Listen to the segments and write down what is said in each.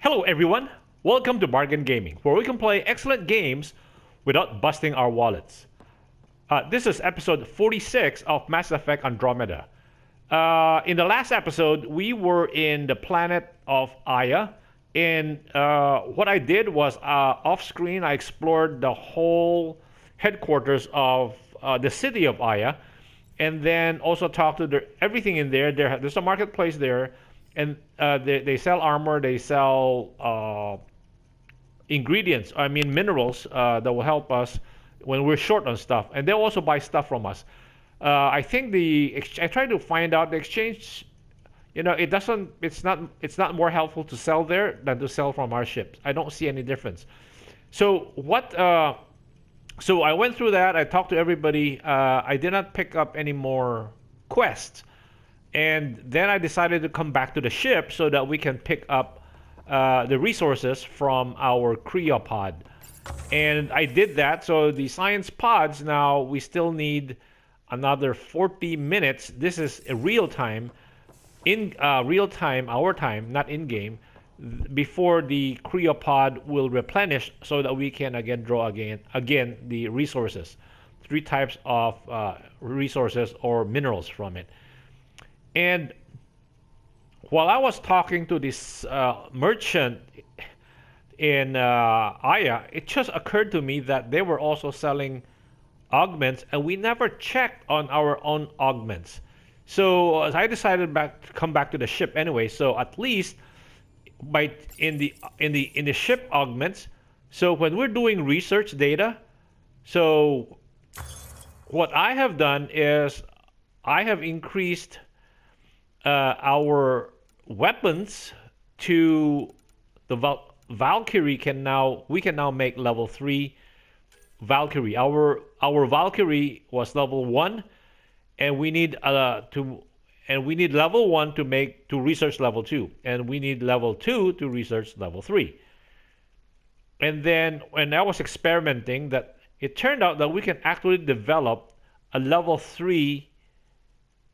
Hello everyone, welcome to Bargain Gaming, where we can play excellent games without busting our wallets. This is episode 46 of Mass Effect Andromeda. In the last episode, we were in the planet of Aya, and what I did was off-screen, I explored the whole headquarters of the city of Aya, and then also talked to everything in there. There's a marketplace there, and they sell armor, they sell ingredients, I mean minerals that will help us when we're short on stuff, and they'll also buy stuff from us. I think I tried to find out the exchange. It's not more helpful to sell there than to sell from our ships. I don't see any difference. So what? So I went through that. I talked to everybody. I did not pick up any more quests. And then I decided to come back to the ship so that we can pick up the resources from our cryopod. And I did that. So the science pods, now we still need another 40 minutes. This is real time, our time, not in game, before the cryopod will replenish so that we can again draw again the resources. 3 types of resources or minerals from it. And while I was talking to this merchant in Aya, it just occurred to me that they were also selling augments, and we never checked on our own augments. So I decided to come back to the ship anyway. So at least in the ship augments. So when we're doing research data, so what I have done is I have increased our weapons to the Valkyrie. We can now make level 3 Valkyrie. Our Valkyrie was level 1, and we need level 1 to research level 2, and we need level 2 to research level 3. And then when I was experimenting, that it turned out that we can actually develop a level 3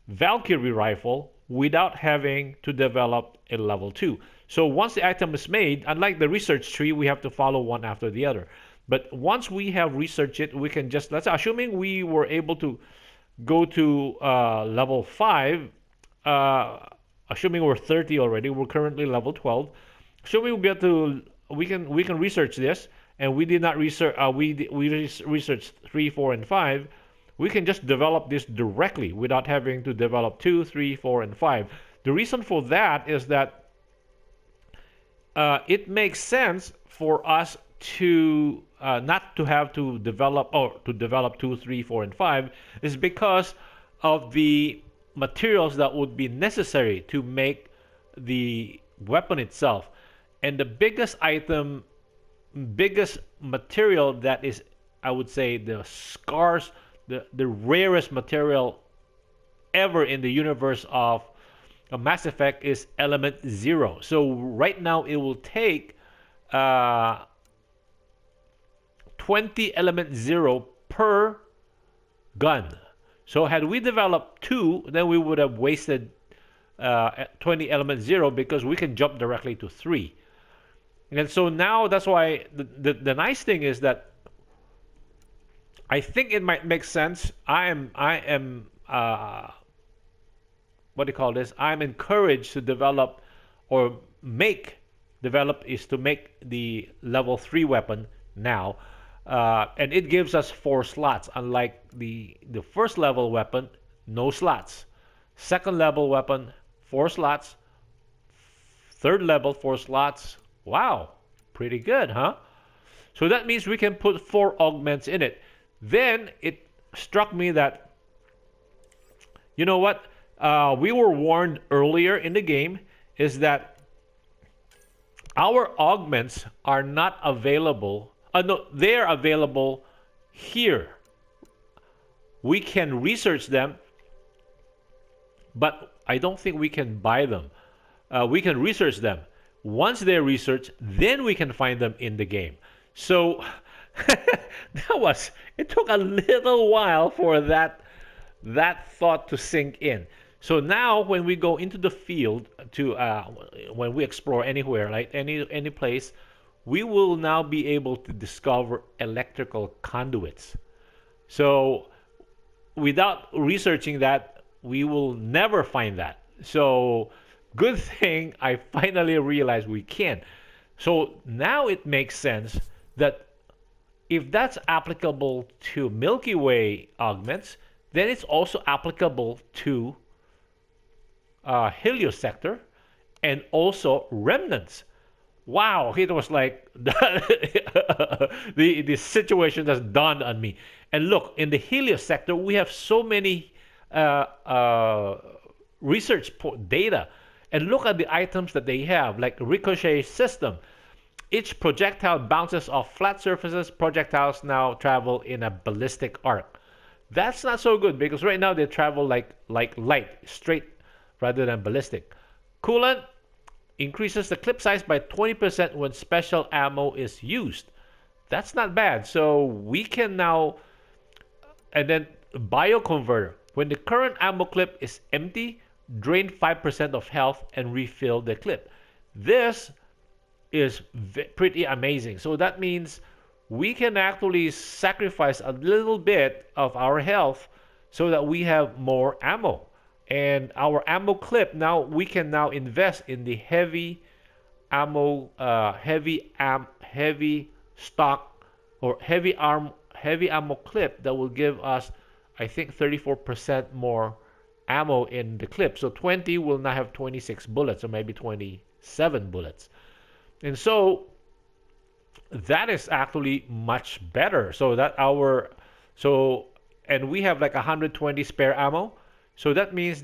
Valkyrie rifle without having to develop a level 2. So once the item is made, unlike the research tree, we have to follow one after the other. But once we have researched it, we can just, assuming we were able to go to level 5, assuming we're 30 already, we're currently level 12. Assuming we can research this, and we did not research, we researched 3, 4, and 5. We can just develop this directly without having to develop 2, 3, 4, and 5. The reason for that is that it makes sense for us to not to have to develop 2, 3, 4, and 5 is because of the materials that would be necessary to make the weapon itself. And the biggest material that is, I would say, the scarce, the rarest material ever in the universe of Mass Effect is element 0. So right now it will take 20 element 0 per gun. So had we developed 2, then we would have wasted 20 element 0, because we can jump directly to 3. And so now that's why the nice thing is that I think it might make sense. I am what do you call this? I'm encouraged to develop is to make the level 3 weapon now. And it gives us 4 slots, unlike the first level weapon, no slots. Second level weapon, 4 slots. Third level, 4 slots. Wow, pretty good, huh? So that means we can put 4 augments in it. Then it struck me that, you know what, we were warned earlier in the game, is that our augments are not available. No, they're available here. We can research them, but I don't think we can buy them. We can research them. Once they're researched, then we can find them in the game. So it took a little while for that thought to sink in. So now when we go into the field to when we explore anywhere, like any place, we will now be able to discover electrical conduits. So without researching that, we will never find that. So good thing I finally realized we can. So now it makes sense that if that's applicable to Milky Way augments, then it's also applicable to heliosector and also remnants. Wow, it was like the situation just dawned on me. And look, in the heliosector, we have so many uh, uh, data. And look at the items that they have, like ricochet system. Each projectile bounces off flat surfaces. Projectiles now travel in a ballistic arc. That's not so good because right now they travel like light, straight rather than ballistic. Coolant increases the clip size by 20% when special ammo is used. That's not bad. So we can now, and then bioconverter. When the current ammo clip is empty, drain 5% of health and refill the clip. This is pretty amazing. So that means we can actually sacrifice a little bit of our health so that we have more ammo. And our ammo clip now we can now invest in the heavy ammo, heavy stock or heavy ammo clip that will give us, I think, 34% more ammo in the clip. So 20 will now have 26 bullets or maybe 27 bullets. And so that is actually much better. And we have like 120 spare ammo. So that means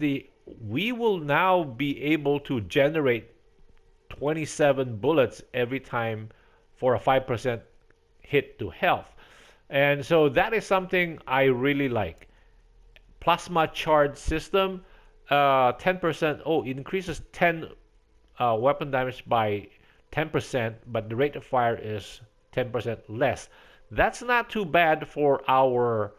we will now be able to generate 27 bullets every time for a 5% hit to health. And so that is something I really like. Plasma charge system, 10%. Oh, it increases 10 weapon damage by 10%, but the rate of fire is 10% less. That's not too bad for our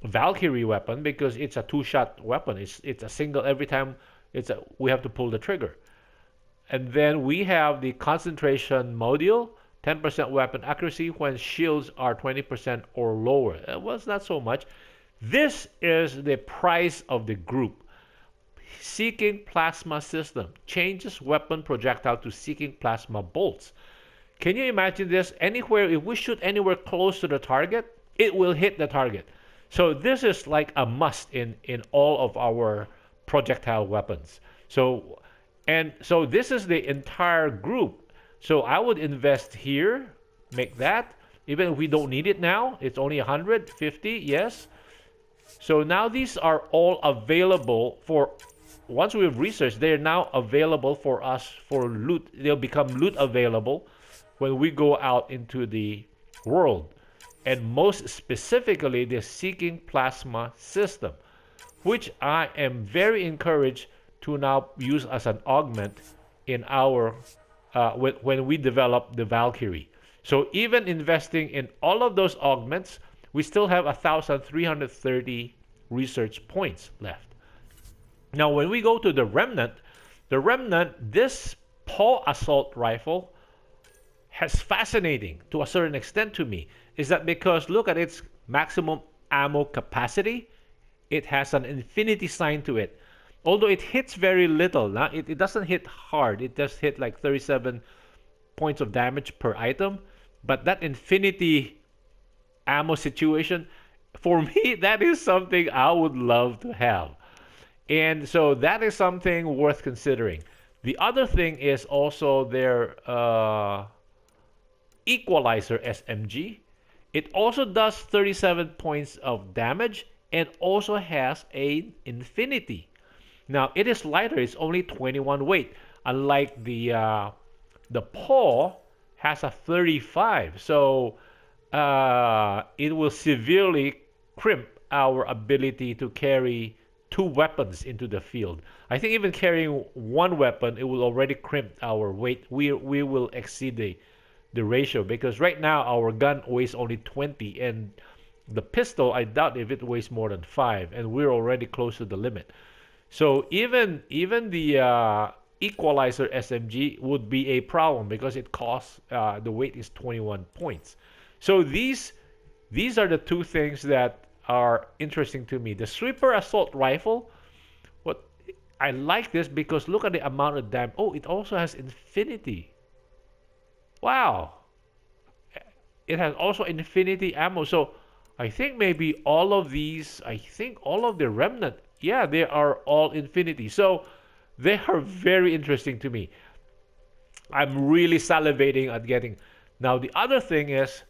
Valkyrie weapon because it's a two-shot weapon. It's a single every time. We have to pull the trigger. And then we have the concentration module, 10% weapon accuracy when shields are 20% or lower. Well, it's not so much. This is the price of the group. Seeking plasma system changes weapon projectile to seeking plasma bolts. Can you imagine this? Anywhere, if we shoot anywhere close to the target, it will hit the target. So this is like a must in all of our projectile weapons. So this is the entire group. So I would invest here, make that. Even if we don't need it now, it's only 150, yes. So now these are all available for, once we've researched, they're now available for us for loot. They'll become loot available when we go out into the world. And most specifically, the Seeking Plasma system, which I am very encouraged to now use as an augment in our, when we develop the Valkyrie. So even investing in all of those augments, we still have 1,330 research points left. Now, when we go to the Remnant, this paw assault rifle has fascinating to a certain extent to me. Is that because look at its maximum ammo capacity, it has an infinity sign to it. Although it hits very little, now it doesn't hit hard. It just hit like 37 points of damage per item. But that infinity ammo situation, for me, that is something I would love to have. And so that is something worth considering. The other thing is also their Equalizer SMG. It also does 37 points of damage and also has an infinity. Now it is lighter; it's only 21 weight, unlike the paw has a 35. So it will severely crimp our ability to carry two weapons into the field. I think even carrying one weapon, it will already crimp our weight. We will exceed the ratio because right now our gun weighs only 20 and The pistol, I doubt if it weighs more than 5, and we're already close to the limit. So even the equalizer SMG would be a problem because it costs the weight is 21 points. So these are the two things that are interesting to me. The sweeper assault rifle, what I like this because look at the amount of damage. Oh, it also has infinity. Wow. It has also infinity ammo. So I think maybe all of these, I think all of the remnant, yeah, they are all infinity. So they are very interesting to me. I'm really salivating at getting. Now the other thing is,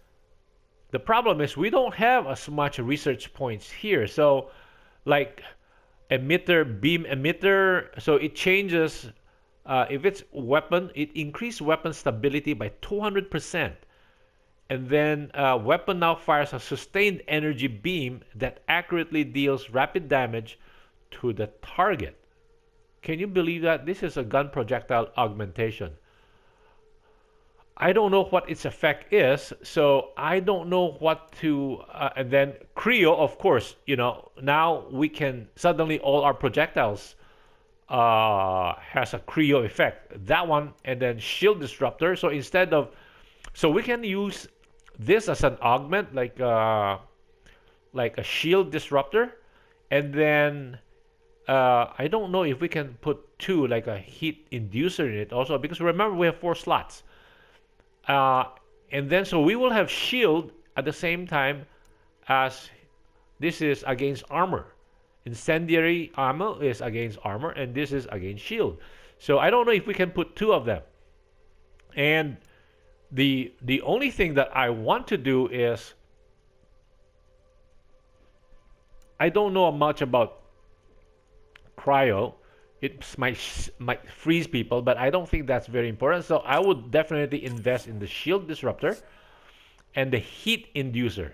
the problem is we don't have as much research points here. So like emitter, beam emitter, so it changes. If it's weapon, it increases weapon stability by 200%. And then weapon now fires a sustained energy beam that accurately deals rapid damage to the target. Can you believe that? This is a gun projectile augmentation. I don't know what its effect is, so I don't know what to. And then Creo, of course, now we can suddenly all our projectiles has a Creo effect. That one, and then Shield Disruptor. So so we can use this as an augment, like a Shield Disruptor, and then I don't know if we can put two, like a heat inducer in it also, because remember we have 4 slots. And then so we will have shield at the same time as this is against armor. Incendiary ammo is against armor, and this is against shield. So I don't know if we can put 2 of them. And the only thing that I want to do is, I don't know much about cryo. It might freeze people, but I don't think that's very important. So I would definitely invest in the shield disruptor and the heat inducer.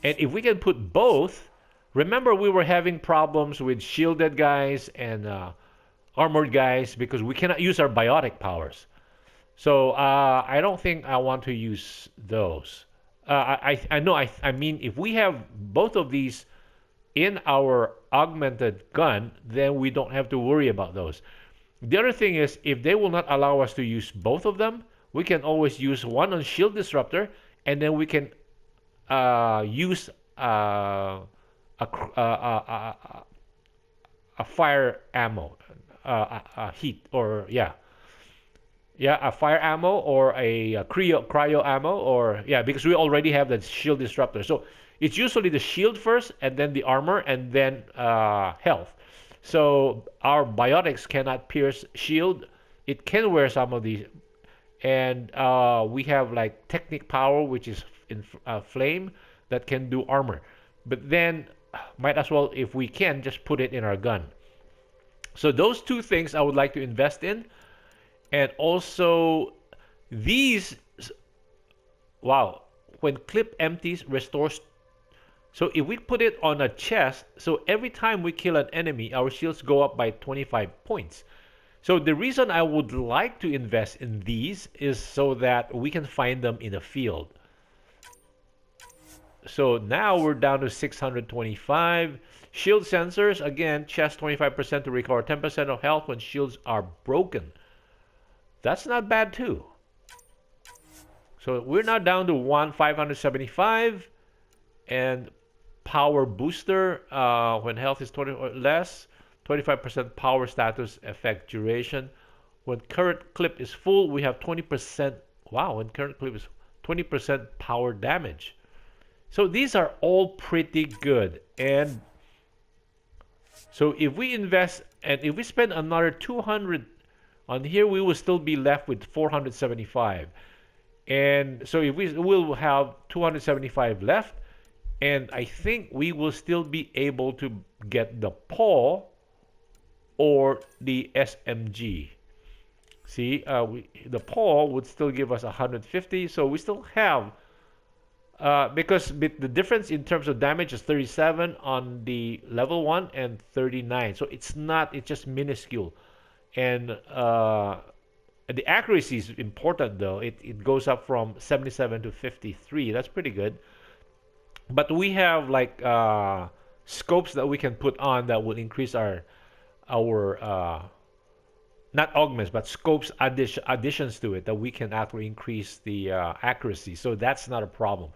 And if we can put both, remember we were having problems with shielded guys and armored guys because we cannot use our biotic powers. So I don't think I want to use those. I know. I mean, if we have both of these in our augmented gun, then we don't have to worry about those. The other thing is, if they will not allow us to use both of them, we can always use one on shield disruptor, and then we can use a fire ammo, a heat, or a fire ammo, or a cryo ammo, or because we already have that shield disruptor. So it's usually the shield first, and then the armor, and then health. So our biotics cannot pierce shield. It can wear some of these, and we have like technic power, which is in flame, that can do armor. But then might as well, if we can, just put it in our gun. So those 2 things I would like to invest in. And also these, wow, when clip empties, restores. So if we put it on a chest, so every time we kill an enemy, our shields go up by 25 points. So the reason I would like to invest in these is so that we can find them in the field. So now we're down to 625. Shield sensors, again, chest 25% to recover 10% of health when shields are broken. That's not bad too. So we're now down to 575, and power booster when health is 20 or less, 25% power status effect duration. When current clip is full, we have 20%. Wow, when current clip is 20% power damage. So these are all pretty good. And so if we invest, and if we spend another 200 on here, we will still be left with 475. And so if we will have 275 left, and I think we will still be able to get the PAW or the SMG. See, the PAW would still give us 150, so we still have, because the difference in terms of damage is 37 on the level 1 and 39. So it's just minuscule. And the accuracy is important, though. It goes up from 77 to 53. That's pretty good. But we have like scopes that we can put on that will increase our not augments but scopes additions to it that we can actually increase the accuracy. So that's not a problem.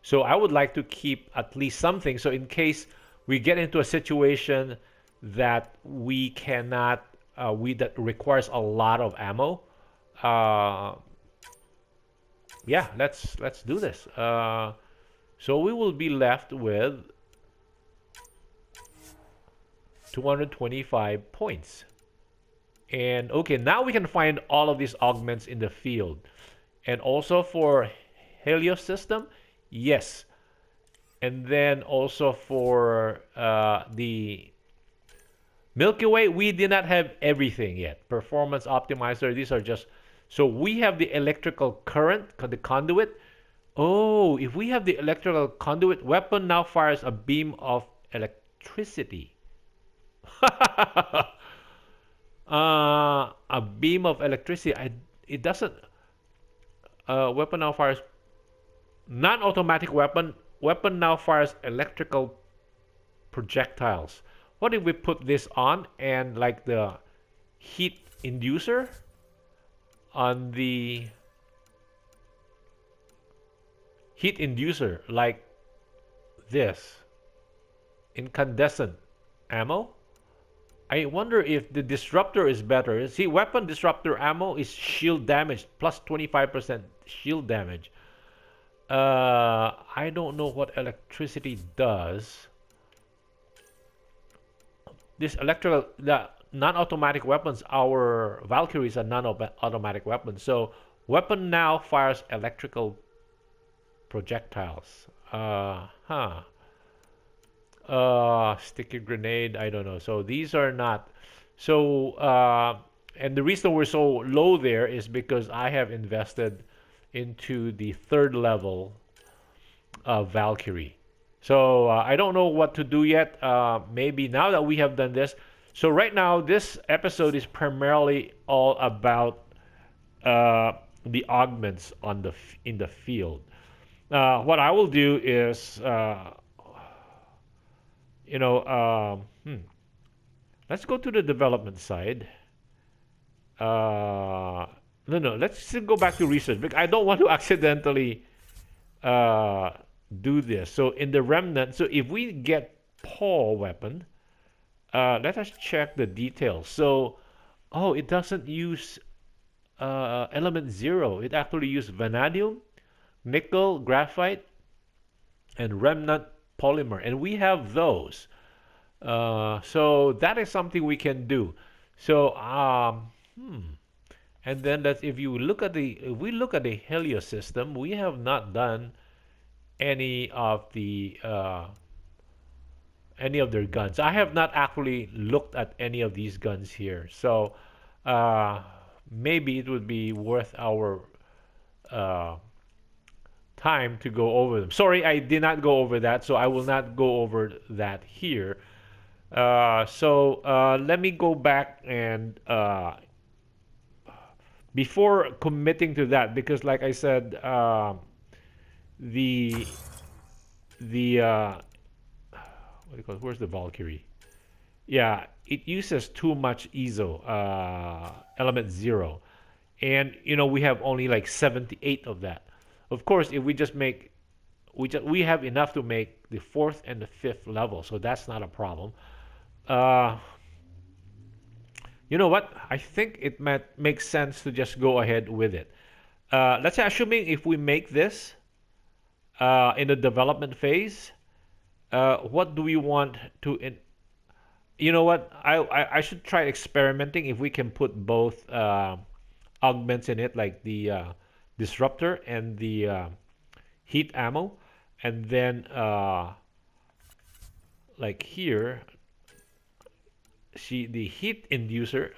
So I would like to keep at least something. So in case we get into a situation that we cannot, we that requires a lot of ammo, uh, yeah, let's do this. So we will be left with 225 points. And okay, now we can find all of these augments in the field. And also for Helios system, yes. And then also for the Milky Way, we did not have everything yet. Performance optimizer, these are just, so we have the electrical current, the conduit. Oh, if we have the electrical conduit, weapon now fires a beam of electricity. A beam of electricity. It doesn't. Weapon now fires non-automatic weapon. Weapon now fires electrical projectiles. What if we put this on and like the heat inducer on the heat inducer like this incandescent ammo? I wonder if the disruptor is better. See, weapon disruptor ammo is shield damage plus 25% shield damage. I don't know what electricity does. This electrical, the non-automatic weapons, our Valkyries are non-automatic weapons. So weapon now fires electrical projectiles. Sticky grenade, I don't know. So these are not. So, and the reason we're so low there is because I have invested into the third level of Valkyrie. So I don't know what to do yet. Maybe now that we have done this. So right now, this episode is primarily all about the augments on the in the field. What I will do is you know, let's go to the development side. No, let's go back to research because I don't want to accidentally do this. So in the remnant, so if we get Paul weapon, let us check the details. So, oh, it doesn't use element 0. It actually uses vanadium, nickel, graphite, and remnant polymer, and we have those. So that is something we can do. So, and then that if you look at the if we look at the Helios system, we have not done any of their guns. I have not actually looked at any of these guns here. So maybe it would be worth our uh, time to go over them. Sorry, I did not go over that, so I will not go over that here. Let me go back and before committing to that, because like I said, the what do you call it? Where's the Valkyrie? Yeah, it uses too much ISO, element 0, and we have only like 78 of that. Of course, if we just make, we have enough to make the 4th and the 5th level, so that's not a problem. Uh, you know what? I think it might make sense to just go ahead with it. Let's say, assuming if we make this in the development phase, what do we want to? You know what? I should try experimenting if we can put both augments in it, like the disruptor and the heat ammo, and then like here, see the heat inducer.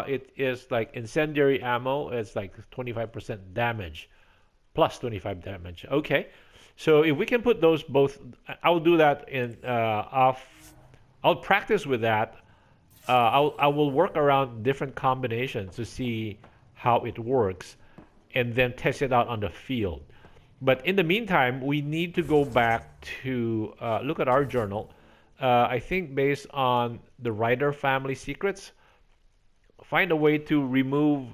It is like incendiary ammo. It's like 25% damage, plus 25 damage. Okay, so if we can put those both, I'll do that in off. I'll practice with that. I will work around different combinations to see how it works, and then test it out on the field. But in the meantime, we need to go back to look at our journal. I think based on the Ryder family secrets, find a way to remove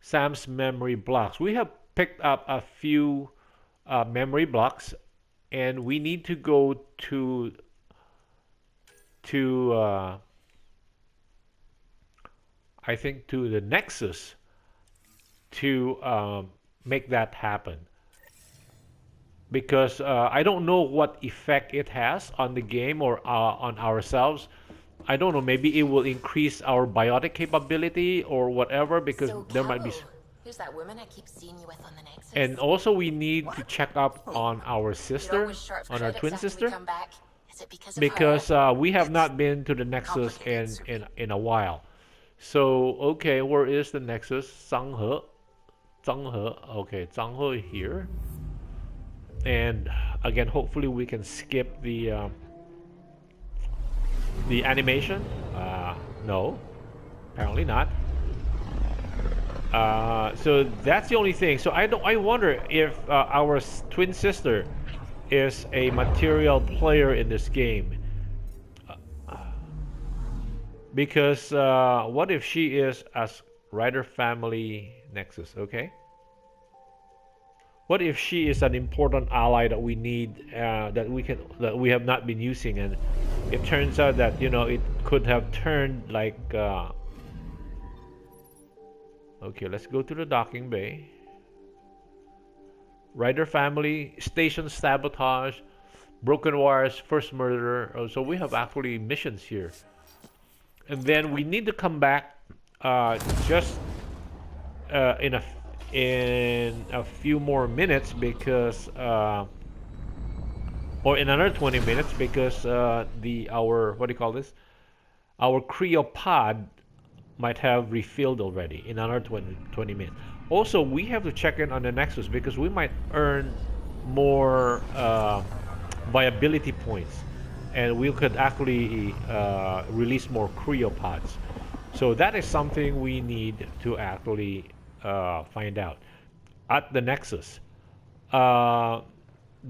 Sam's memory blocks. We have picked up a few memory blocks, and we need to go to I think to the Nexus to make that happen. Because I don't know what effect it has on the game or on ourselves. I don't know, maybe it will increase our biotic capability or whatever, because So, there might be. Calo, who's that woman I keep seeing you with on the Nexus? And also we need to check up on our You're sister, always short on our credits twin after we sister, come back. Is it because of because her? we have It's not been to the Nexus complicated, in a while. So okay, where is the Nexus? Zhanghe, Zhanghe. Okay, Zhanghe here. And again, hopefully we can skip the animation. No, apparently not. So that's the only thing. So I wonder if our twin sister is a material player in this game. Because what if she is as Ryder family Nexus? Okay. What if she is an important ally that we need, that we have not been using, and it turns out that it could have turned like. Okay, let's go to the docking bay. Ryder family, station sabotage, broken wires, first murder. Oh, so we have actually missions here, and then we need to come back just in a few more minutes, because or in another 20 minutes, because our what do you call this? Our cryopod might have refilled already in another 20 minutes. Also, we have to check in on the Nexus, because we might earn more viability points, and we could actually release more cryopods. So that is something we need to actually find out at the Nexus. The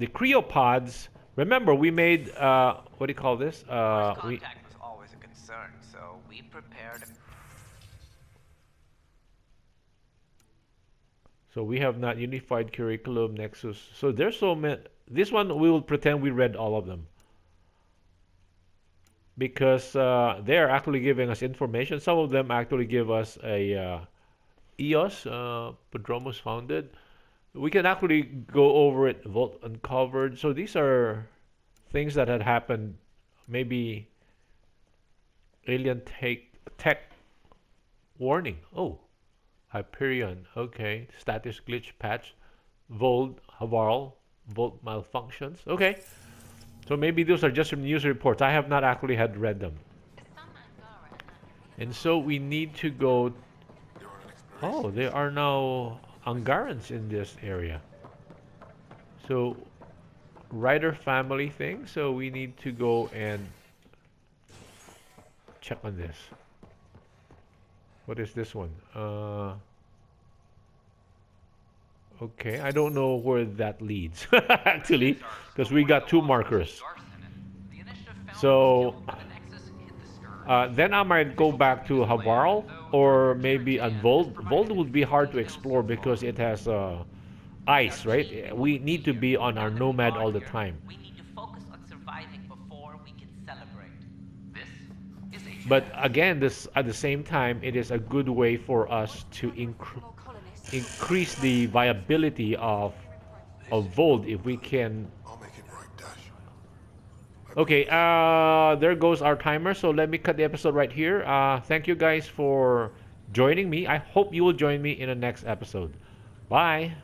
cryopods. Remember, we made what do you call this? First contact was always a concern, so we prepared. So we have not unified curriculum Nexus. So there's so many. This one we will pretend we read all of them, because they are actually giving us information. Some of them actually give us a EOS, Prodromos founded. We can actually go over it, Vault uncovered. So these are things that had happened. Maybe alien tech warning. Oh, Hyperion. Okay, status glitch patch, Vold, Havarl, Vault malfunctions. Okay, so maybe those are just from news reports. I have not actually had read them. And so we need to go. Oh, there are now Angarans in this area. So, Ryder family thing. So we need to go and check on this. What is this one? Okay, I don't know where that leads actually, because we got two markers. So then I might go back to Havarl, or maybe on Vold. Vold would be hard to explore because it has ice, right? We need to be on our nomad all the time. We need to focus on surviving before we can celebrate. This is a But again, this at the same time, it is a good way for us to increase the viability of Vold if we can. Okay, there goes our timer. So let me cut the episode right here. Thank you guys for joining me. I hope you will join me in the next episode. Bye.